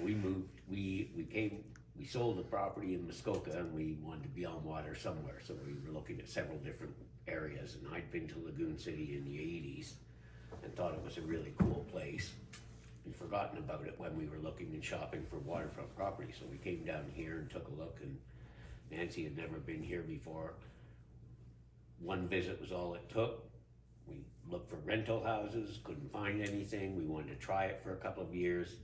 we moved, we sold the property in Muskoka and we wanted to be on water somewhere, so we were looking at several different areas, and I'd been to Lagoon City in the 80s and thought it was a really cool place and forgotten about it when we were looking and shopping for waterfront property. So we came down here and took a look, and Nancy had never been here before. One visit was all it took. We looked for rental houses, couldn't find anything. We wanted to try it for a couple of years,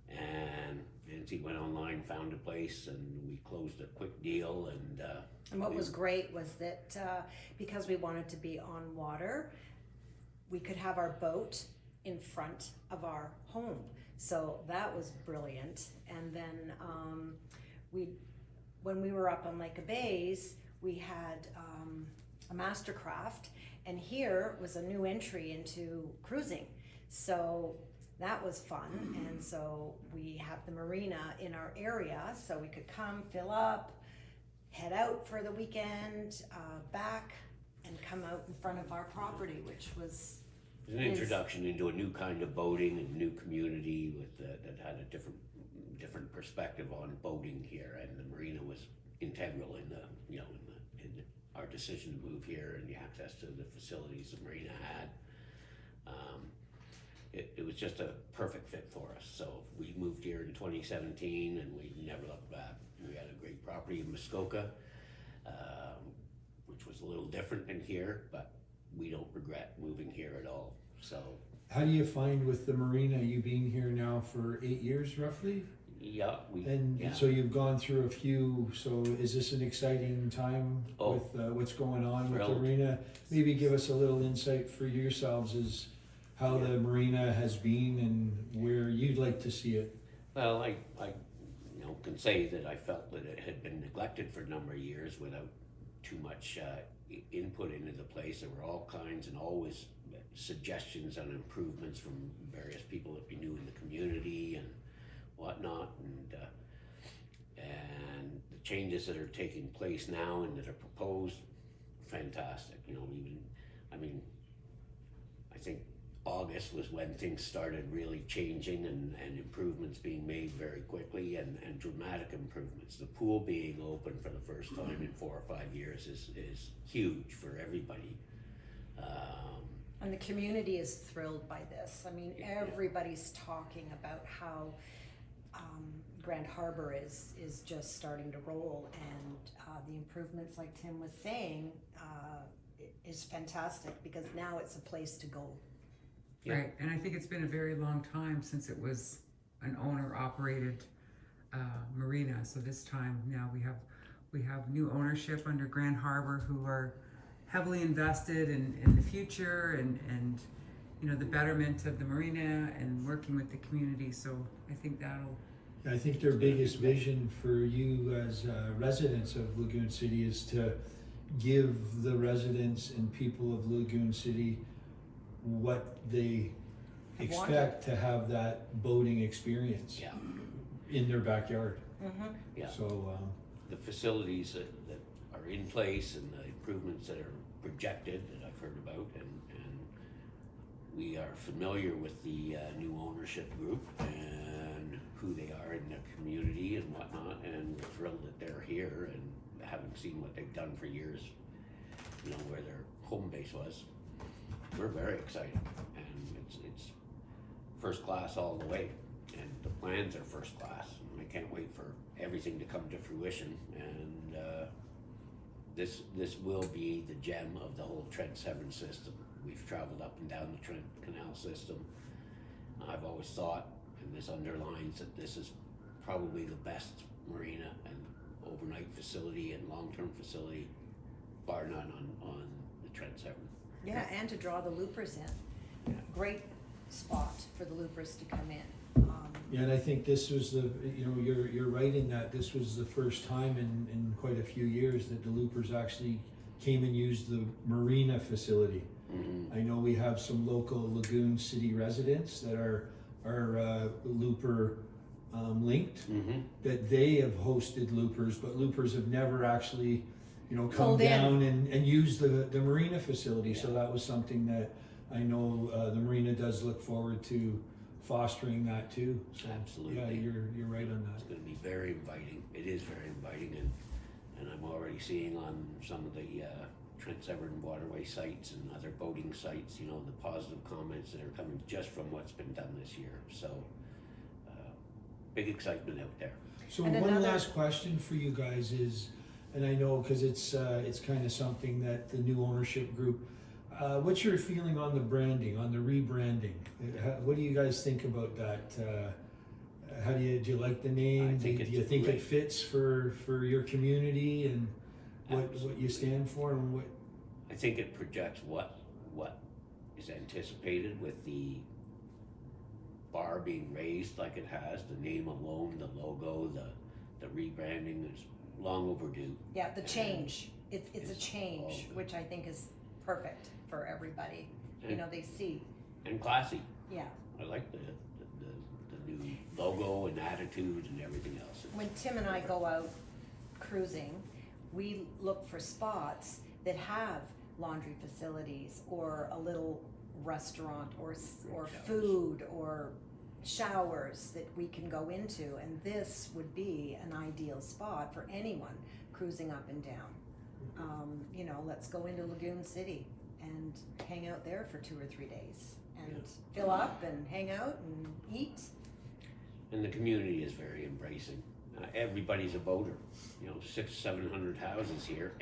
and Nancy went online, found a place, and we closed a quick deal. And what was great was that because we wanted to be on water, we could have our boat in front of our home. So that was brilliant. And then when we were up on Lake of Bays, we had a Mastercraft, and here was a new entry into cruising. So that was fun. And so we have the marina in our area, so we could come, fill up, head out for the weekend, back, and come out in front of our property, which was an introduction into a new kind of boating and new community with that had a different perspective on boating here, and the marina was integral in our decision to move here and the access to the facilities the marina had. It was just a perfect fit for us. So we moved here in 2017 and we never looked back. We had a great property in Muskoka, which was a little different than here, but we don't regret moving here at all. So how do you find with the marina, you being here now for 8 years roughly? Yeah, so you've gone through a few. So is this an exciting time with what's going on with the marina? Maybe give us a little insight for yourselves as how the marina has been and where you'd like to see it. Well, I can say that I felt that it had been neglected for a number of years without too much input into the place. There were all kinds and always suggestions on improvements from various people that we knew in the community and whatnot, and the changes that are taking place now and that are proposed, fantastic. I think August was when things started really changing and improvements being made very quickly and dramatic improvements. The pool being open for the first time in 4 or 5 years is huge for everybody. And the community is thrilled by this. Everybody's talking about how Grand Harbour is just starting to roll, and the improvements, like Tim was saying, is fantastic because now it's a place to go. Yeah. Right, and I think it's been a very long time since it was an owner-operated marina. So this time now we have new ownership under Grand Harbour who are heavily invested in the future and the betterment of the marina and working with the community. So I think I think their biggest vision for you as residents of Lagoon City is to give the residents and people of Lagoon City what they expect to have that boating experience in their backyard. Mm-hmm. Yeah. So the facilities that are in place and the improvements that are projected that I've heard about, and we are familiar with the new ownership group and who they are in the community and whatnot, and we're thrilled that they're here, and having seen what they've done for years, where their home base was, we're very excited, and it's first class all the way, and the plans are first class, and I can't wait for everything to come to fruition, and this will be the gem of the whole Trent Severn system. We've traveled up and down the Trent Canal system. I've always thought, and this underlines, that this is probably the best marina and overnight facility and long-term facility, bar none, on the Trent Severn. Yeah, and to draw the loopers in. Yeah. Great spot for the loopers to come in. yeah, and I think this was you're right in that this was the first time in quite a few years that the loopers actually came and used the marina facility. Mm-hmm. I know we have some local Lagoon City residents that are looper linked, that they have hosted loopers, but loopers have never actually come Pulled down and use the marina facility. Yeah. So that was something that I know the marina does look forward to fostering that too. So, Absolutely. Yeah, you're right on It's that. gonna be very inviting. It is very inviting, and I'm already seeing on some of the Trent Severn waterway sites and other boating sites, you know, the positive comments that are coming just from what's been done this year. So, big excitement out there. So And one another- last question for you guys is, and I know because it's kind of something that the new ownership group. What's your feeling on the branding, on the rebranding? What do you guys think about that? How do you like the name? I think do it's you think great. it fits for your community and what you Absolutely. stand for and what? I think it projects what is anticipated with the bar being raised like it has. The name alone, the logo, the rebranding is long overdue. Yeah, the change. It's a It's all change, good. which I think is perfect for everybody. You And- know, they see. And classy. Yeah. I like the new logo and attitude and everything else. When Tim and I go out cruising, we look for spots that have laundry facilities or a little restaurant or Showers. food or showers that we can go into, and this would be an ideal spot for anyone cruising up and down. You know, let's go into Lagoon City and hang out there for 2 or 3 days and fill up and hang out and eat. And the community is very embracing. Everybody's a boater. You know, 600-700 houses here.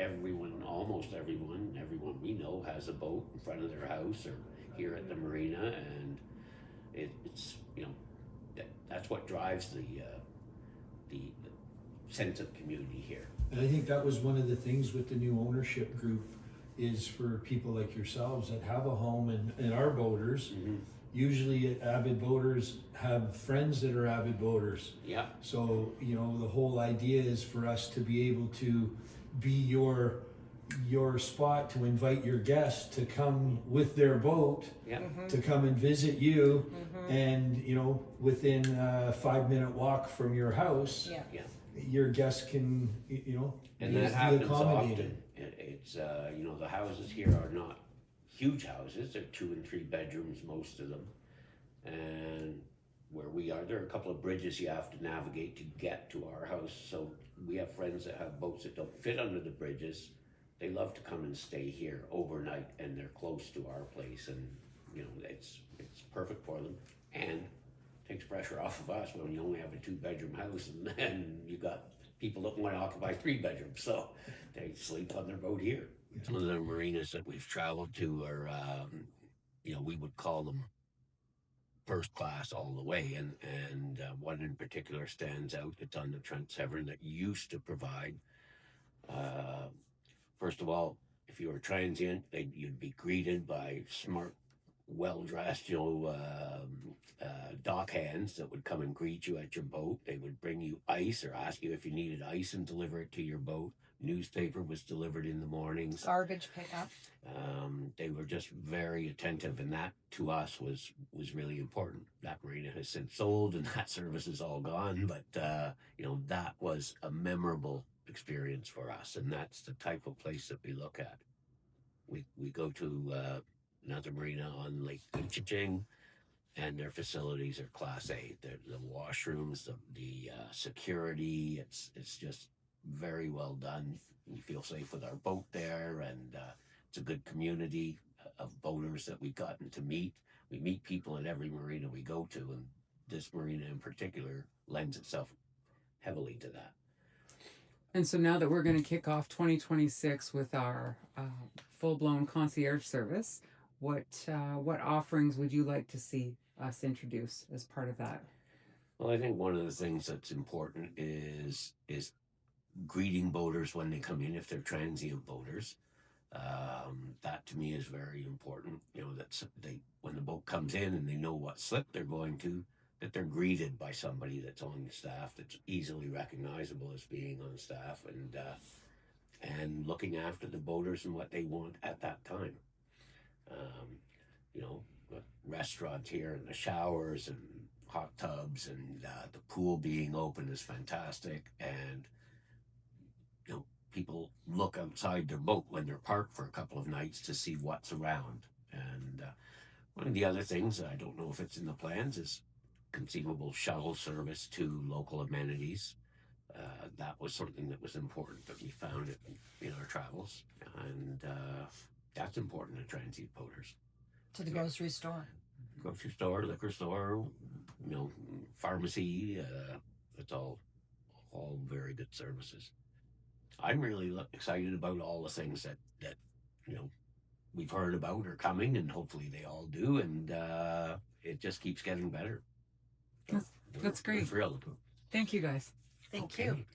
Almost everyone we know has a boat in front of their house or here at the marina, and it's you know that's what drives the sense of community here. And I think that was one of the things with the new ownership group is for people like yourselves that have a home and are boaters. Mm-hmm. Usually avid boaters have friends that are avid boaters. Yeah, So, you know, the whole idea is for us to be able to be your spot to invite your guests to come with their boat yeah. to come and visit you and, you know, within a 5-minute walk from your house, Yeah. Yeah. your guests can, you know, And be that happens accommodated. often. It's you know, the houses here are not huge houses. They're 2 and 3 bedrooms, most of them. And where we are, there are a couple of bridges you have to navigate to get to our house. So we have friends that have boats that don't fit under the bridges. They love to come and stay here overnight, and they're close to our place, and you know, it's perfect for them, and takes pressure off of us when you only have a 2-bedroom house, and then you got people that want to occupy 3 bedrooms, so they sleep on their boat here. Some of the marinas that we've traveled to are, you know, we would call them first class all the way, and one in particular stands out. It's on the Trent Severn that used to provide. First of all, if you were transient, you'd be greeted by smart, well-dressed, you know, dock hands that would come and greet you at your boat. They would bring you ice or ask you if you needed ice and deliver it to your boat. Newspaper was delivered in the mornings. Garbage pickup. They were just very attentive, and that to us was really important. That marina has since sold, and that service is all gone. But you know, that was a memorable experience for us, and that's the type of place that we look at. We go to another marina on Lake Couchiching, and their facilities are Class A. The washrooms, the security, it's just very well done. We feel safe with our boat there, and it's a good community of boaters that we've gotten to meet. We meet people at every marina we go to, and this marina in particular lends itself heavily to that. And so now that we're going to kick off 2026 with our full-blown concierge service, what offerings would you like to see us introduce as part of that? Well, I think one of the things that's important is greeting boaters when they come in if they're transient boaters. That to me is very important. You know, that when the boat comes in and they know what slip they're going to, that they're greeted by somebody that's on the staff that's easily recognizable as being on staff, and looking after the boaters and what they want at that time. You know, the restaurants here and the showers and hot tubs and the pool being open is fantastic, and you know, people look outside their boat when they're parked for a couple of nights to see what's around. And one of the other things, I don't know if it's in the plans, is conceivable shuttle service to local amenities. That was something that was important that we found in our travels, and that's important to transient boaters. To the grocery store. Grocery store, liquor store, pharmacy. It's all very good services. I'm really excited about all the things that we've heard about are coming, and hopefully they all do, and it just keeps getting better. So That's great. We're thrilled. Thank you guys. Thank Okay. you.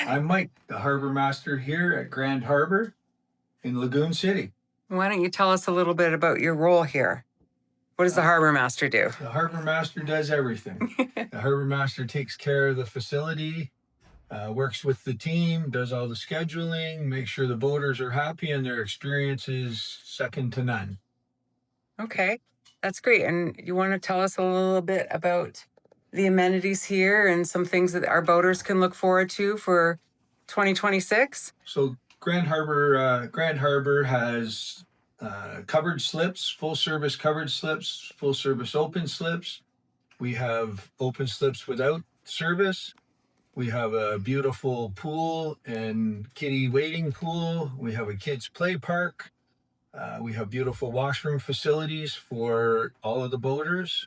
I'm Mike, the harbor master here at Grand Harbour in Lagoon City. Why don't you tell us a little bit about your role here? What does the harbor master do? The harbor master does everything. The harbor master takes care of the facility, works with the team, does all the scheduling, makes sure the boaters are happy, and their experience is second to none. Okay, that's great. And you want to tell us a little bit about the amenities here and some things that our boaters can look forward to for 2026? So Grand Harbour has covered slips, full service covered slips, full service open slips. We have open slips without service. We have a beautiful pool and kiddie wading pool. We have a kids play park. We have beautiful washroom facilities for all of the boaters.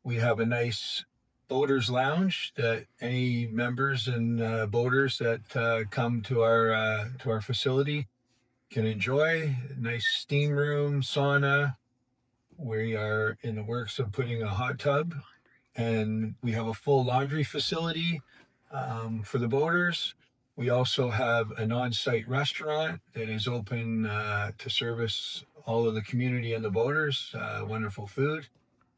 We have a nice boaters lounge that any members and boaters that come to our facility can enjoy. Nice steam room, sauna. We are in the works of putting a hot tub, and we have a full laundry facility for the boaters. We also have an on-site restaurant that is open to service all of the community and the boaters. Wonderful food.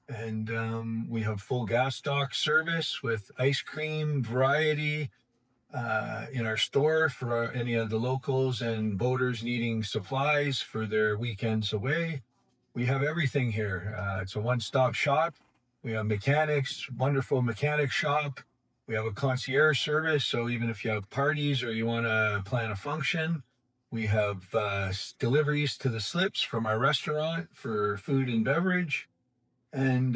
And we have full gas dock service with ice cream variety in our store for any of the locals and boaters needing supplies for their weekends away. We have everything here. It's a one-stop shop. We have mechanics, wonderful mechanic shop. We have a concierge service, so even if you have parties or you want to plan a function, we have deliveries to the slips from our restaurant for food and beverage. And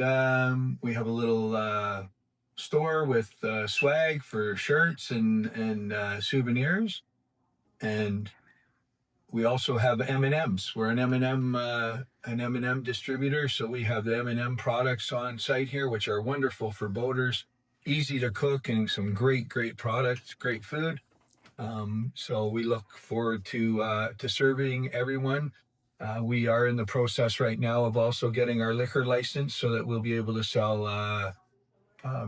we have a little store with swag for shirts and souvenirs. And we also have M&Ms. We're an M&M distributor, so we have the M&M products on site here, which are wonderful for boaters, easy to cook, and some great products, great food. So we look forward to serving everyone. We are in the process right now of also getting our liquor license so that we'll be able to sell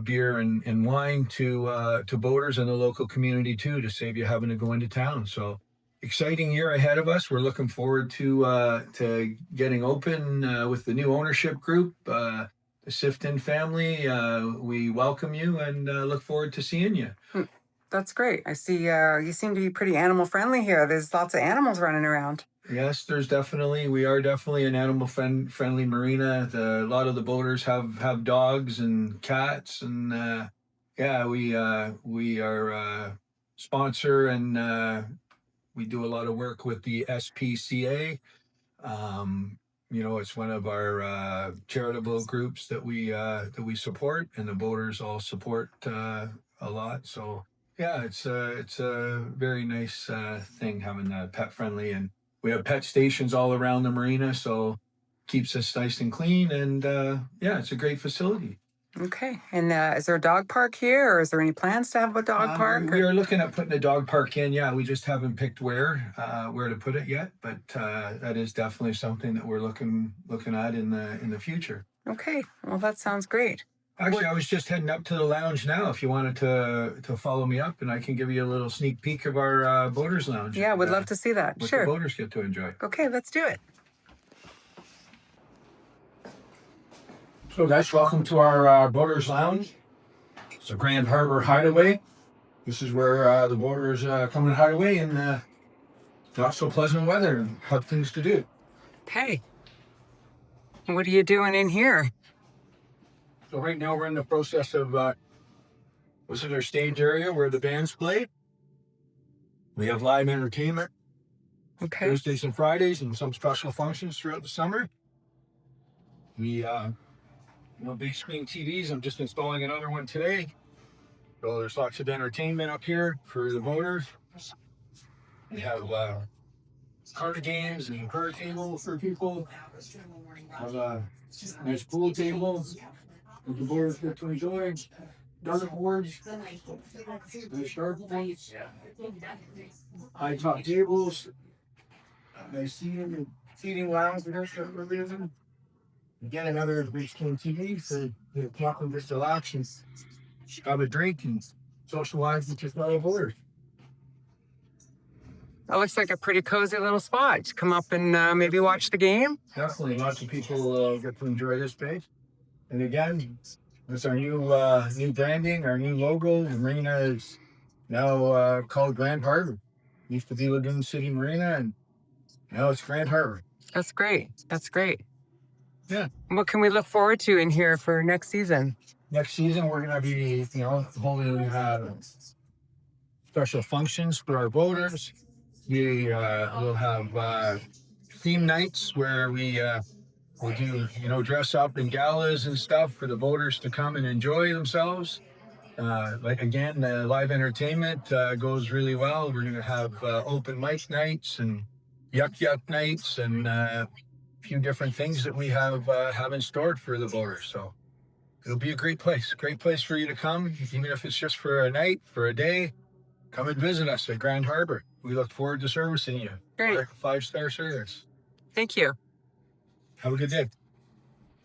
beer and wine to boaters in the local community too, to save you having to go into town. So exciting year ahead of us. We're looking forward to getting open with the new ownership group, the Sifton family. We welcome you and look forward to seeing you. That's great. I see you seem to be pretty animal friendly here. There's lots of animals running around. Yes, we are definitely an animal friendly marina. A lot of the boaters have dogs and cats, and we are sponsor, and we do a lot of work with the SPCA. It's one of our charitable groups that we support, and the boaters all support a lot. So yeah, it's a very nice thing having that pet friendly, and we have pet stations all around the marina, so keeps us nice and clean. And it's a great facility. Okay. And is there a dog park here, or is there any plans to have a dog park? We are looking at putting a dog park in. Yeah, we just haven't picked where to put it yet, but that is definitely something that we're looking at in the future. Okay. Well, that sounds great. Actually, I was just heading up to the lounge now. If you wanted to follow me up, and I can give you a little sneak peek of our boaters lounge. Yeah, would love to see that. What Sure. the boaters get to enjoy. Okay, let's do it. So guys, welcome to our boaters lounge. It's a Grand Harbour hideaway. This is where the boaters come and hide away in not so pleasant weather and have things to do. Okay. What are you doing in here? So right now we're in the process of, this is our stage area where the bands play. We have live entertainment. Okay. Thursdays and Fridays, and some special functions throughout the summer. We, big screen TVs. I'm just installing another one today. So there's lots of entertainment up here for the boaters. We have card games and card tables for people. Have a nice pool table that the boaters get to enjoy. Dart boards, nice sharp points, high top tables, nice seating lounge for everything. Again, another big screen TV so you can just relax and have a drink and socialize with your fellow boaters. That looks like a pretty cozy little spot. Come up and maybe watch the game. Definitely, lots of people get to enjoy this space. And again, it's our new branding, our new logo. The marina is now called Grand Harbour. Used to be Lagoon City Marina, and now it's Grand Harbour. That's great. That's great. Yeah. What can we look forward to in here for next season? Next season, we're gonna be, holding special functions for our boaters. We will have theme nights where we do, dress up in galas and stuff for the boaters to come and enjoy themselves. Live entertainment goes really well. We're gonna have open mic nights and yuck nights and a few different things that we have in store for the boaters. So it'll be a great place for you to come, even if it's just for a night, for a day. Come and visit us at Grand Harbour. We look forward to servicing you. Great. 5-star service. Thank you. Have a good day.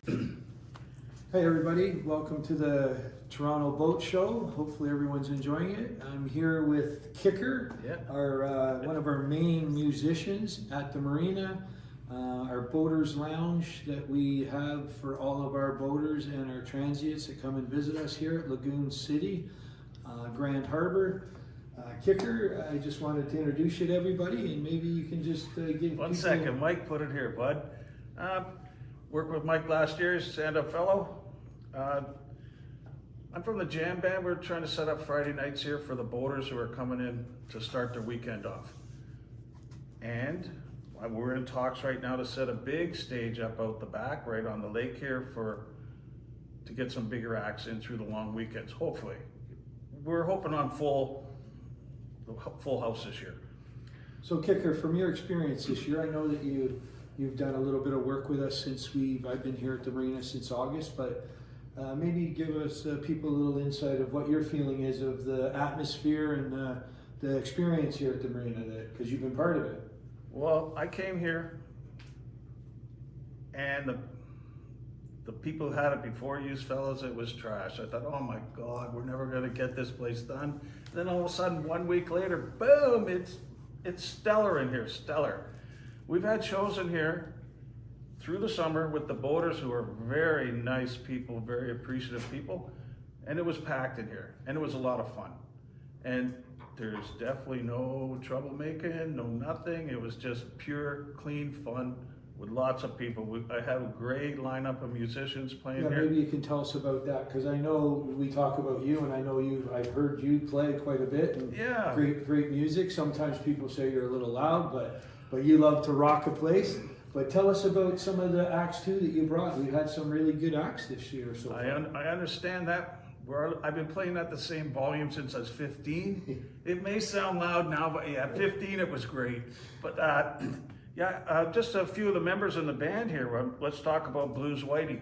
Hey everybody, welcome to the Toronto Boat Show. Hopefully everyone's enjoying it. I'm here with Kicker, our one of our main musicians at the Marina, our Boaters Lounge that we have for all of our boaters and our transients that come and visit us here at Lagoon City, Grand Harbour. Kicker, I just wanted to introduce you to everybody, and maybe you can just give One second, Mike, put it here, bud. Worked with Mike last year, stand-up fellow. I'm from the jam band. We're trying to set up Friday nights here for the boaters who are coming in to start their weekend off. And we're in talks right now to set a big stage up out the back, right on the lake here, to get some bigger acts in through the long weekends, hopefully. We're hoping on full house this year. So Kicker, from your experience this year, I know that you've done a little bit of work with us since I've been here at the Marina since August, but maybe give us people a little insight of what your feeling is of the atmosphere and the experience here at the Marina, because you've been part of it. Well, I came here and the people who had it before you fellas, it was trash. I thought, oh my God, we're never gonna get this place done. Then all of a sudden, 1 week later, boom, it's stellar in here, stellar. We've had shows in here through the summer with the boaters who are very nice people, very appreciative people, and it was packed in here, and it was a lot of fun. And there's definitely no troublemaking, no nothing. It was just pure, clean fun with lots of people. I have a great lineup of musicians playing here. Maybe you can tell us about that, because I know we talk about you, and I know I've heard you play quite a bit, and Yeah. great music. Sometimes people say you're a little loud, but you love to rock a place. But tell us about some of the acts too that you brought. We had some really good acts this year so far. I understand that. I've been playing at the same volume since I was 15. It may sound loud now, but yeah, 15 it was great. But just a few of the members in the band here. Let's talk about Blues Whitey.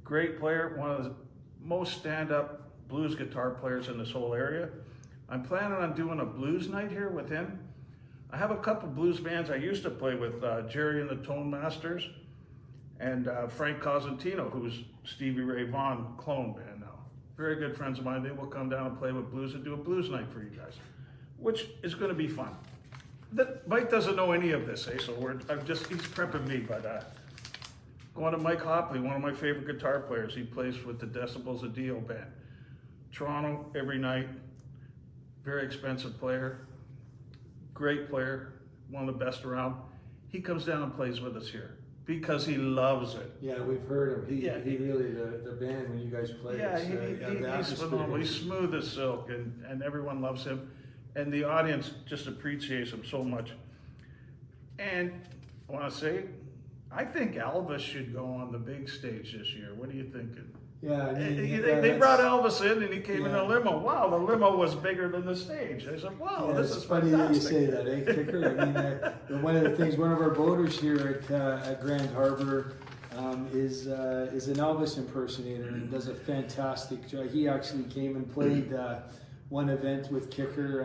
Great player, one of the most stand-up blues guitar players in this whole area. I'm planning on doing a blues night here with him. I have a couple blues bands I used to play with, Jerry and the Tone Masters, and Frank Cosentino, who's Stevie Ray Vaughan clone band now. Very good friends of mine. They will come down and play with blues and do a blues night for you guys, which is going to be fun. Mike doesn't know any of this, so he's prepping me, but going to Mike Hopley, one of my favorite guitar players. He plays with the Decibels of Dio band. Toronto every night, very expensive player, great player, one of the best around. He comes down and plays with us here because he loves it. Yeah, we've heard him. He really, the band when you guys play. Yeah, he's phenomenal. He's smooth as silk, and everyone loves him. And the audience just appreciates him so much. And I want to say, I think Elvis should go on the big stage this year. What are you thinking? Yeah, I mean, They brought Elvis in and he came in Yeah. a limo. Wow, the limo was bigger than the stage. I said, wow, Yeah, this it's is funny fantastic. that you say that, eh, Kicker? I mean, one of the things, one of our boaters here at Grand Harbour is an Elvis impersonator and does a fantastic job. He actually came and played one event with Kicker,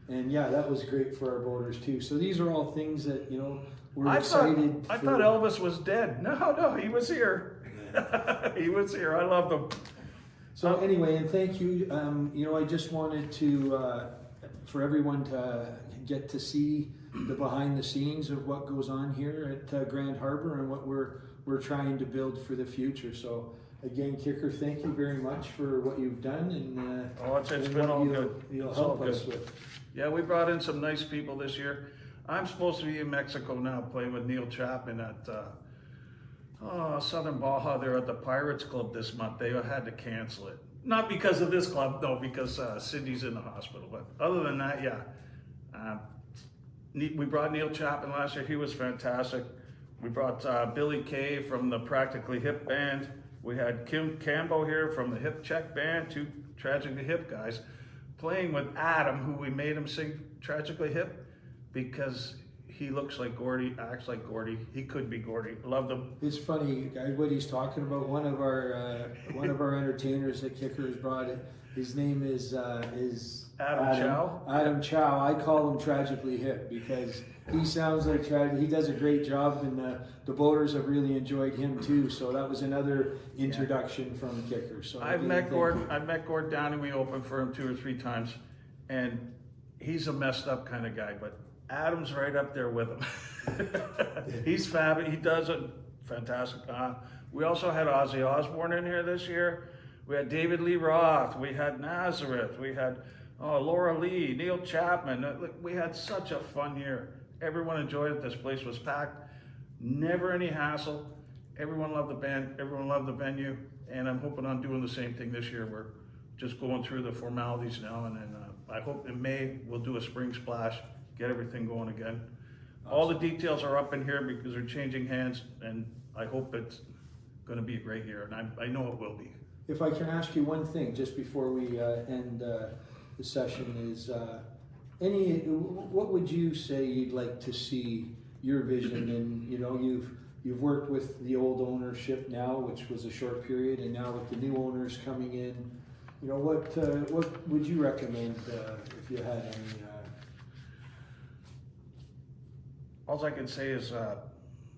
and yeah, that was great for our boaters too. So these are all things that, you know, we're I excited. thought Elvis was dead. No, he was here. He was here. I loved him. So anyway, and thank you. You know, I just wanted to, for everyone to get to see the behind the scenes of what goes on here at Grand Harbour and what we're trying to build for the future. So again, Kicker, thank you very much for what you've done and It's and been what all good. You'll It's all help us good. with. Yeah, we brought in some nice people this year. I'm supposed to be in Mexico now playing with Neil Chapman at Southern Baja. They're at the Pirates Club this month. They had to cancel it. Not because of this club, no, because Cindy's in the hospital. But other than that, yeah. We brought Neil Chapman last year. He was fantastic. We brought Billy Kay from the Practically Hip band. We had Kim Cambo here from the Hip Check band, two Tragically Hip guys, playing with Adam, who we made him sing Tragically Hip because he looks like Gordy, acts like Gordy. He could be Gordy. Loved him. It's funny, guys, what he's talking about. One of our entertainers that Kicker has brought it. His name is Adam Chow. Adam Chow. I call him Tragically Hip because he sounds like he does a great job, and the boaters have really enjoyed him too. So that was another introduction from Kicker. So I've again, met thank Gord. you. I've met Gord down, and we opened for him 2 or 3 times, and he's a messed up kind of guy, but Adam's right up there with him. He's fab. He does it fantastic. We also had Ozzy Osbourne in here this year. We had David Lee Roth. We had Nazareth. We had Laura Lee, Neil Chapman. We had such a fun year. Everyone enjoyed it. This place was packed. Never any hassle. Everyone loved the band. Everyone loved the venue. And I'm hoping on doing the same thing this year. We're just going through the formalities now, and then I hope in May we'll do a spring splash, get everything going again. All the details are up in here because they're changing hands, and I hope it's going to be a great year, and I know it will be. If I can ask you one thing just before we end the session is, what would you say you'd like to see your vision? And you know, you've worked with the old ownership now, which was a short period, and now with the new owners coming in, you know, what would you recommend if you had any? All I can say is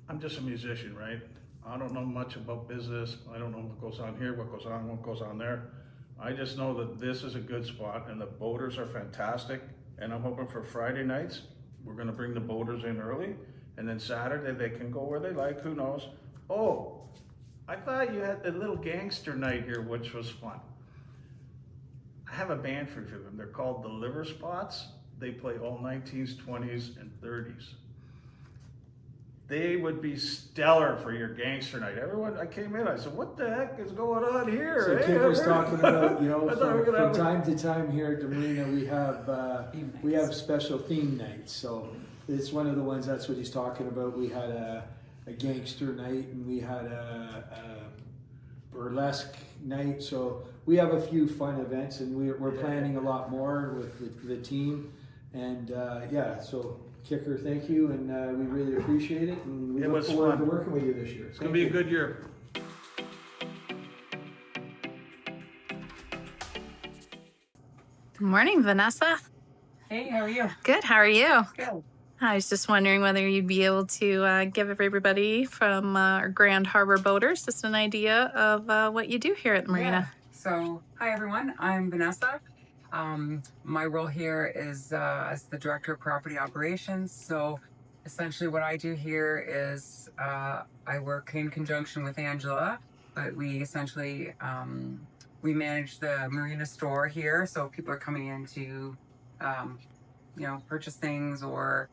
I'm just a musician, right? I don't know much about business. I don't know what goes on here, what goes on there. I just know that this is a good spot and the boaters are fantastic. And I'm hoping for Friday nights, we're gonna bring the boaters in early. And then Saturday, they can go where they like, who knows? Oh, I thought you had the little gangster night here, which was fun. I have a band for them. They're called the Liver Spots. They play all 19s, 20s, and 30s. They would be stellar for your gangster night. Everyone, I came in, I said, what the heck is going on here? So Hey, Kicker's I'm talking about, you know, I thought we were from gonna have time to time here at the Marina, we have special theme nights. So it's one of the ones, that's what he's talking about. We had a gangster night and we had a burlesque night. So we have a few fun events, and we're planning a lot more with the team. And yeah, so Kicker, thank you, and we really appreciate it, and we It look was forward to fun. working with you this year. It's gonna be a good year. Good morning, Vanessa. Hey, how are you? Good. How are you? Good. I was just wondering whether you'd be able to give everybody from our Grand Harbour Boaters just an idea of what you do here at the Marina. So, hi everyone. I'm Vanessa. My role here is as the Director of Property Operations. So essentially what I do here is I work in conjunction with Angela, but we essentially we manage the Marina store here. So people are coming in to you know, purchase things or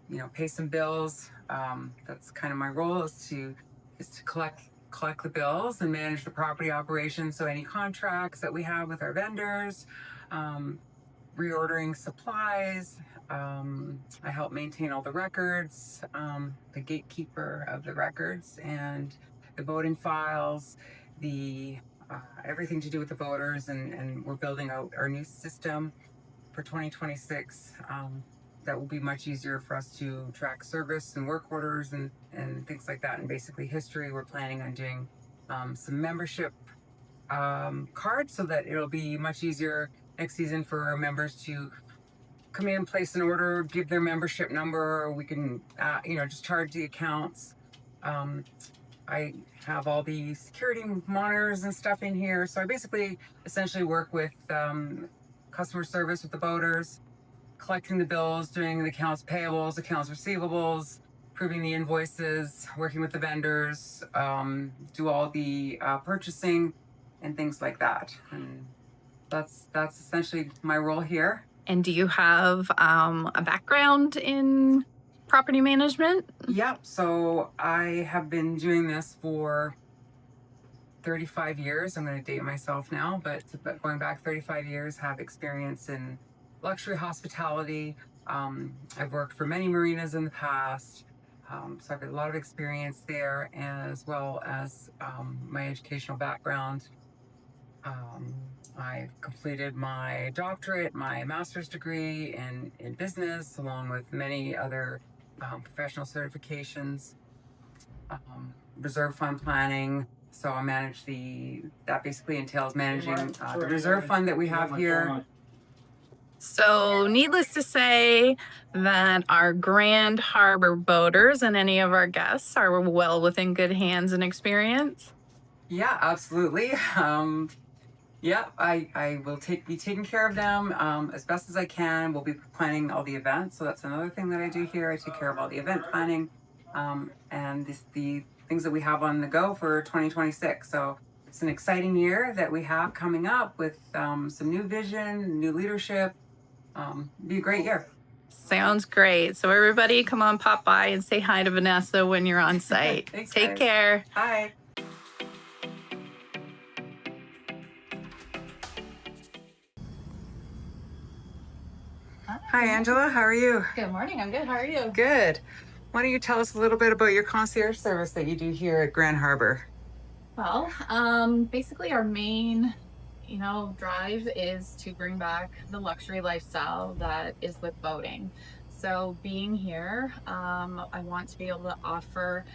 you know, pay some bills. That's kind of my role is to collect the bills and manage the property operations. So any contracts that we have with our vendors, reordering supplies, I help maintain all the records, the gatekeeper of the records and the voting files, the everything to do with the voters, and we're building out our new system for 2026. That will be much easier for us to track service and work orders and things like that, and basically history. We're planning on doing some membership cards so that it'll be much easier next season for our members to come in, place an order, give their membership number. We can, just charge the accounts. I have all the security monitors and stuff in here. So I basically essentially work with customer service with the voters, collecting the bills, doing the accounts payables, accounts receivables, approving the invoices, working with the vendors, do all the purchasing and things like that. And that's essentially my role here. And do you have a background in property management? Yep. So I have been doing this for 35 years. I'm going to date myself now, but going back 35 years, have experience in luxury hospitality. I've worked for many marinas in the past. So I've got a lot of experience there, as well as my educational background. I've completed my doctorate, my master's degree in business, along with many other professional certifications, reserve fund planning. So I manage that basically entails managing the reserve fund that we have here. So, needless to say that our Grand Harbour boaters and any of our guests are well within good hands and experience. Yeah, absolutely. I will be taking care of them as best as I can. We'll be planning all the events. So that's another thing that I do here. I take care of all the event planning and the things that we have on the go for 2026. So it's an exciting year that we have coming up with some new vision, new leadership. Be a great year. Sounds great. So everybody come on, pop by and say hi to Vanessa when you're on site. Thanks, Take guys. care. Bye. Hi, Angela. How are you? Good morning. I'm good. How are you? Good. Why don't you tell us a little bit about your concierge service that you do here at Grand Harbour? Well, basically our main, drive is to bring back the luxury lifestyle that is with boating. So being here, I want to be able to offer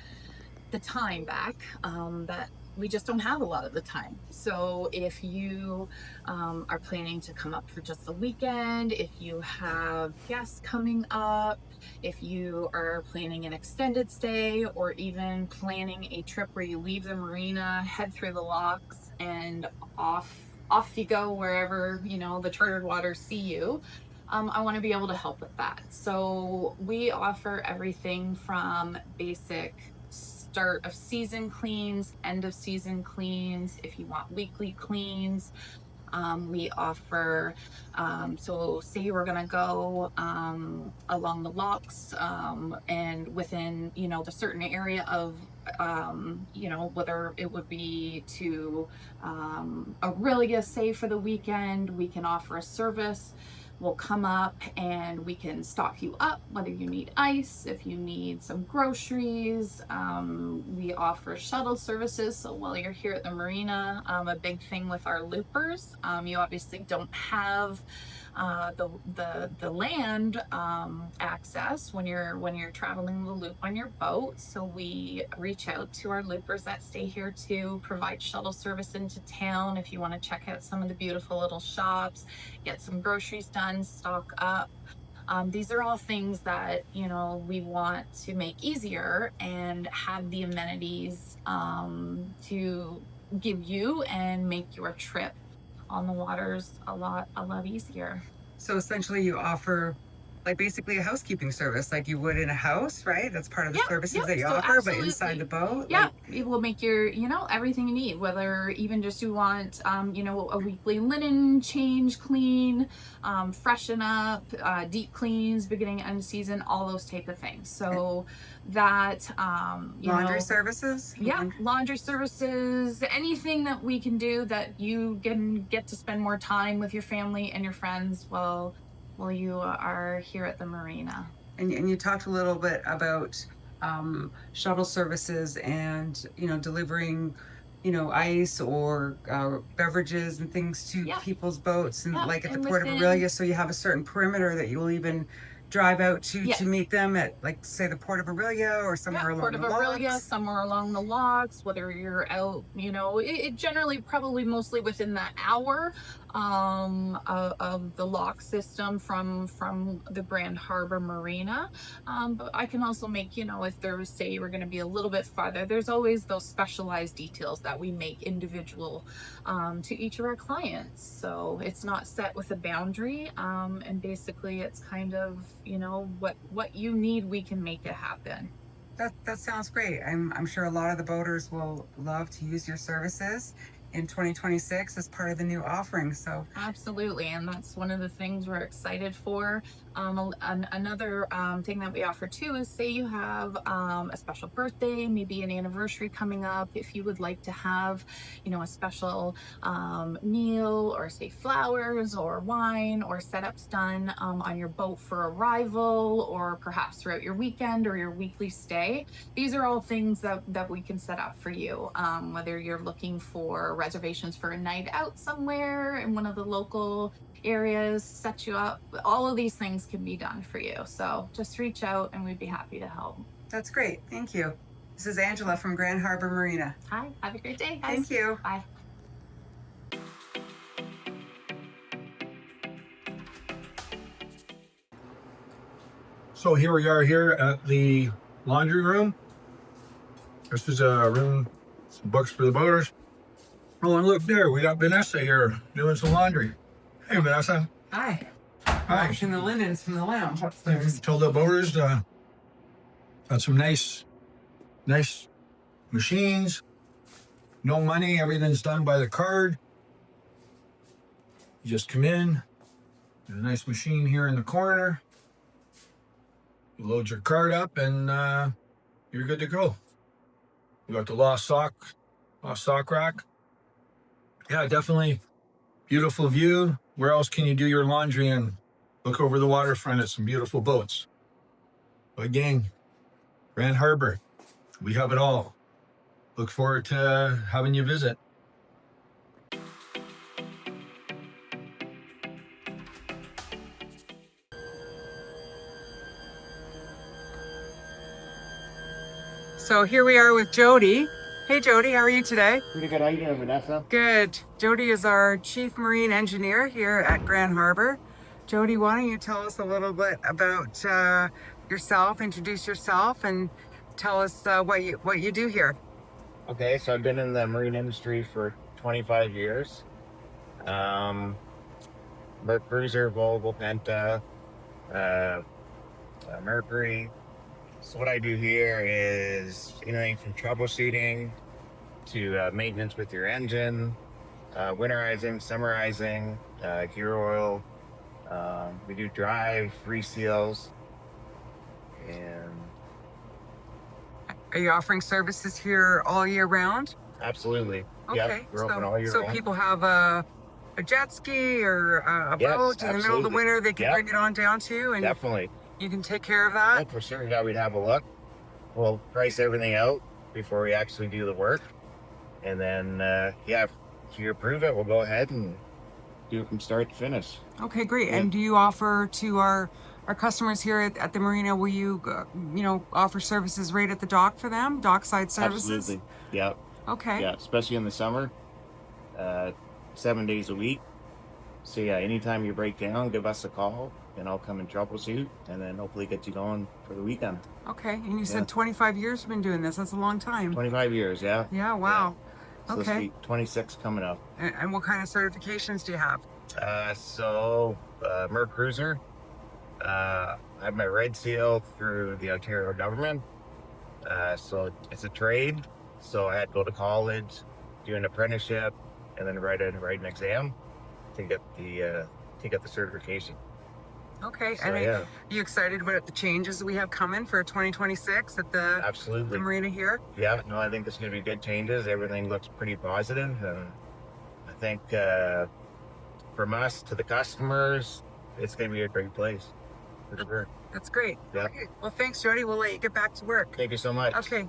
the time back that we just don't have a lot of the time. So if you are planning to come up for just the weekend, if you have guests coming up, if you are planning an extended stay, or even planning a trip where you leave the marina, head through the locks, and off you go wherever, the chartered waters see you, I want to be able to help with that. So we offer everything from basic start of season cleans, end of season cleans, if you want weekly cleans. We offer, so say you were gonna go along the locks and within, the certain area of, whether it would be to Aurelia, say for the weekend, we can offer a service. We'll come up and we can stock you up, whether you need ice, if you need some groceries. We offer shuttle services. So while you're here at the marina, a big thing with our loopers, you obviously don't have the land access when you're traveling the loop on your boat. So we reach out to our loopers that stay here to provide shuttle service into town. If you want to check out some of the beautiful little shops, get some groceries done, stock up. These are all things that, we want to make easier and have the amenities to give you and make your trip on the waters a lot easier. So essentially you offer like basically a housekeeping service like you would in a house, right? That's part of the services that you offer, absolutely. But inside the boat? Yeah, it will make your, everything you need, whether even just you want, a weekly linen change clean, freshen up, deep cleans, beginning and end season, all those type of things. So that, laundry services? Yeah, laundry services, anything that we can do that you can get to spend more time with your family and your friends while while you are here at the marina. And you talked a little bit about shuttle services and, you know, delivering, you know, ice or beverages and things to Yeah. people's boats, and Yeah, like at the and Port of within- Aurelia, so you have a certain perimeter that you will even drive out to Yeah. to meet them at, like, say, the Port of Aurelia or somewhere along Port of the Aurelia, locks. somewhere along the locks, whether you're out, you know, it generally probably mostly within that hour of the lock system from the Grand Harbour Marina. But I can also make, you know, if there's, say, we're going to be a little bit farther, there's always those specialized details that we make individual to each of our clients. So it's not set with a boundary, and basically it's kind of, you know, what you need, we can make it happen. That sounds great. I'm sure a lot of the boaters will love to use your services in 2026 as part of the new offering. So Absolutely, and that's one of the things we're excited for. Another thing that we offer too is, say you have a special birthday, maybe an anniversary coming up. If you would like to have, you know, a special meal, or say flowers or wine or setups done on your boat for arrival, or perhaps throughout your weekend or your weekly stay, these are all things that we can set up for you. Whether you're looking for reservations for a night out somewhere in one of the local areas, set you up, all of these things can be done for you. So just reach out and we'd be happy to help. that's great. Thank you. This is Angela from Grand Harbour Marina. Hi, have a great day, guys. Thank you. Bye. So here we are here at the laundry room. This is a room, some books for the boaters. Oh, and look there, we got Vanessa here doing some laundry. Hey, Vanessa. Hi. Hi. Washing the linens from the lounge upstairs. Told the boaters got some nice machines. No money, everything's done by the card. You just come in, there's a nice machine here in the corner. You load your card up and you're good to go. We got the lost sock rack. Yeah, definitely beautiful view. Where else can you do your laundry and look over the waterfront at some beautiful boats? Again, Grand Harbour, we have it all. Look forward to having you visit. So here we are with Jody. Hey Jody, how are you today? Pretty good. How you doing, Vanessa? Good. Jody is our Chief Marine Engineer here at Grand Harbour. Jody, why don't you tell us a little bit about yourself, introduce yourself, and tell us what you do here. Okay, so I've been in the marine industry for 25 years. Merc Cruiser, Volvo, Penta, Mercury. So what I do here is anything from troubleshooting to maintenance with your engine, winterizing, summerizing, gear oil. We do drive, reseals, and Are you offering services here all year round? absolutely. Okay. Yep, we're open all year so round. people have a jet ski or a Yes, boat in the middle of the absolutely. winter, they can Yep. bring it on down to you and Definitely. you can take care of that. Yeah, for sure. Yeah, we'd have a look. We'll price everything out before we actually do the work. And then, if you approve it, we'll go ahead and do it from start to finish. Okay, great. Yeah. And do you offer to our customers here at the marina, will you, offer services right at the dock for them, dockside services? Absolutely. Yeah. Okay. Yeah. Especially in the summer, 7 days a week. So yeah, anytime you break down, give us a call and I'll come and troubleshoot and then hopefully get you going for the weekend. Okay. And you Yeah. said 25 years you've been doing this. That's a long time. 25 years. Yeah. Yeah, wow. So this Okay. week, 26 coming up. And what kind of certifications do you have? Merc Cruiser. I have my red seal through the Ontario government. So it's a trade. So I had to go to college, do an apprenticeship, and then write an exam to get the certification. Okay. So, And are yeah, you excited about the changes that we have coming for 2026 at the absolutely. marina here? Yeah, no, I think there's going to be good changes. Everything looks pretty positive, and I think from us to the customers, it's gonna be a great place. For sure. That's great. Yeah. Okay. Well, thanks, Jody. We'll let you get back to work. Thank you so much. Okay.